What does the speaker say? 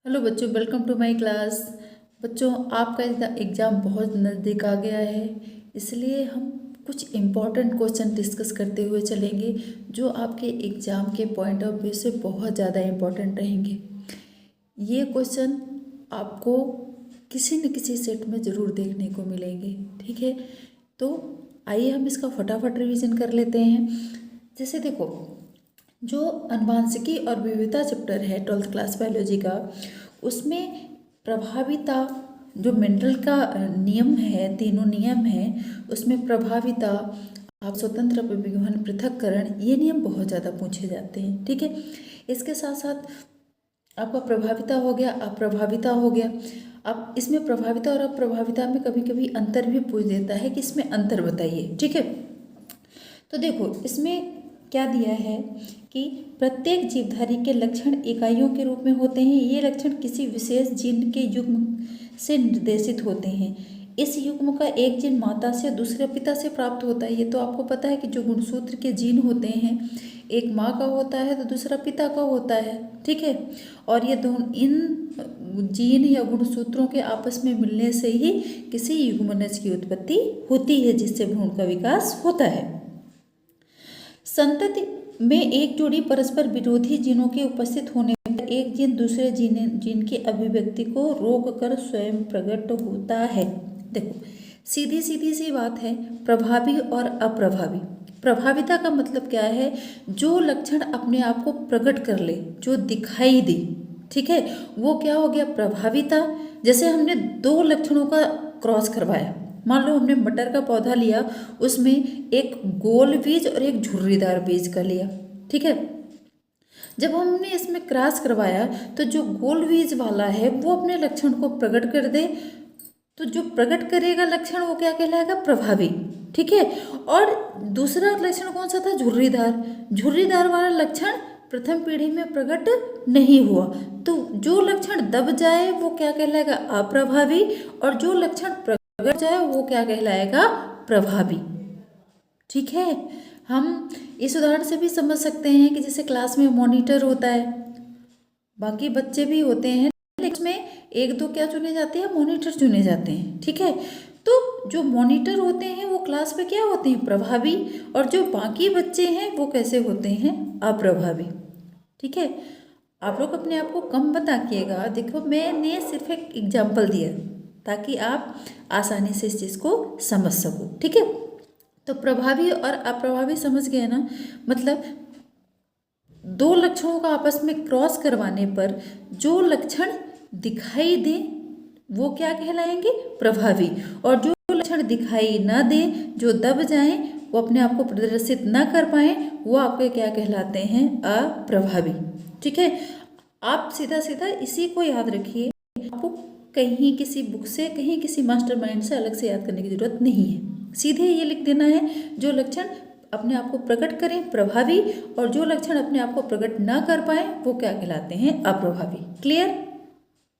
Hello बच्चों, welcome to my class. बच्चों, आपका एग्ज़ाम बहुत नज़दीक आ गया है, इसलिए हम कुछ इम्पॉर्टेंट क्वेश्चन डिस्कस करते हुए चलेंगे जो आपके एग्ज़ाम के पॉइंट ऑफ व्यू से बहुत ज़्यादा इम्पॉर्टेंट रहेंगे। ये क्वेश्चन आपको किसी न किसी सेट में ज़रूर देखने को मिलेंगे, ठीक है। तो आइए हम इसका फटाफट रिवीजन कर लेते हैं। जैसे देखो, जो अनुवांशिकी और विविधता चैप्टर है 12th क्लास बायोलॉजी का, उसमें प्रभाविता जो मेंडल का नियम है, तीनों नियम हैं, उसमें प्रभाविता, आप स्वतंत्र विघटन, पृथक्करण, ये नियम बहुत ज़्यादा पूछे जाते हैं, ठीक है। इसके साथ साथ आपका प्रभाविता हो गया, अप्रभाविता हो गया। अब इसमें प्रभाविता और अप्रभाविता में कभी कभी अंतर भी पूछ देता है कि इसमें अंतर बताइए, ठीक है। तो देखो, इसमें क्या दिया है कि प्रत्येक जीवधारी के लक्षण इकाइयों के रूप में होते हैं। ये लक्षण किसी विशेष जीन के युग्म से निर्देशित होते हैं। इस युग्म का एक जीन माता से दूसरे पिता से प्राप्त होता है। ये तो आपको पता है कि जो गुणसूत्र के जीन होते हैं, एक माँ का होता है तो दूसरा पिता का होता है, ठीक है। और ये दोनों इन जीन या गुणसूत्रों के आपस में मिलने से ही किसी युग्मनज की उत्पत्ति होती है, जिससे भ्रूण का विकास होता है। संतति में एक जोड़ी परस्पर विरोधी जीनों के उपस्थित होने पर एक जीन दूसरे जीन की अभिव्यक्ति को रोक कर स्वयं प्रकट होता है। देखो, सीधी सीधी सी बात है, प्रभावी और अप्रभावी। प्रभाविता का मतलब क्या है? जो लक्षण अपने आप को प्रकट कर ले, जो दिखाई दे, ठीक है, वो क्या हो गया? प्रभाविता। जैसे हमने दो लक्षणों का क्रॉस करवाया, मान लो हमने मटर का पौधा लिया, उसमें एक गोल बीज और एक झुर्रीदार बीज का लिया, ठीक है। जब हमने इसमें क्रॉस करवाया तो जो गोल बीज वाला है वो अपने लक्षण को प्रकट कर दे, तो जो प्रकट करेगा लक्षण वो क्या कहलाएगा? प्रभावी, ठीक है। और दूसरा लक्षण कौन सा था? झुर्रीदार। झुर्रीदार वाला लक्षण प्रथम पीढ़ी में प्रकट नहीं हुआ, तो जो लक्षण दब जाए वो क्या कहलाएगा? अप्रभावी। और जो लक्षण प्रकट जाए वो क्या कहलाएगा? प्रभावी, ठीक है। हम इस उदाहरण से भी समझ सकते हैं कि जैसे क्लास में मॉनिटर होता है, बाकी बच्चे भी होते हैं, लेकिन उसमें एक दो क्या चुने जाते हैं? मॉनिटर चुने जाते हैं, ठीक है। तो जो मॉनिटर होते हैं वो क्लास में क्या होते हैं? प्रभावी। और जो बाकी बच्चे हैं वो कैसे होते हैं? अप्रभावी, ठीक है। आप लोग अपने आप को कम बताइएगा। देखो, मैंने सिर्फ एक एग्जाम्पल दिया ताकि आप आसानी से इस चीज़ को समझ सको, ठीक है। तो प्रभावी और अप्रभावी समझ गए ना? मतलब दो लक्षणों का आपस में क्रॉस करवाने पर जो लक्षण दिखाई दे वो क्या कहलाएंगे? प्रभावी। और जो लक्षण दिखाई न दे, जो दब जाएं, वो अपने आप को प्रदर्शित न कर पाए, वो आपके क्या कहलाते हैं? अप्रभावी, ठीक है। आप सीधा सीधा इसी को याद रखिए। आपको कहीं किसी बुक से, कहीं किसी मास्टरमाइंड से अलग से याद करने की जरूरत नहीं है। सीधे ये लिख देना है, जो लक्षण अपने आप को प्रकट करें प्रभावी, और जो लक्षण अपने आप को प्रकट ना कर पाए वो क्या कहलाते हैं? अप्रभावी। क्लियर?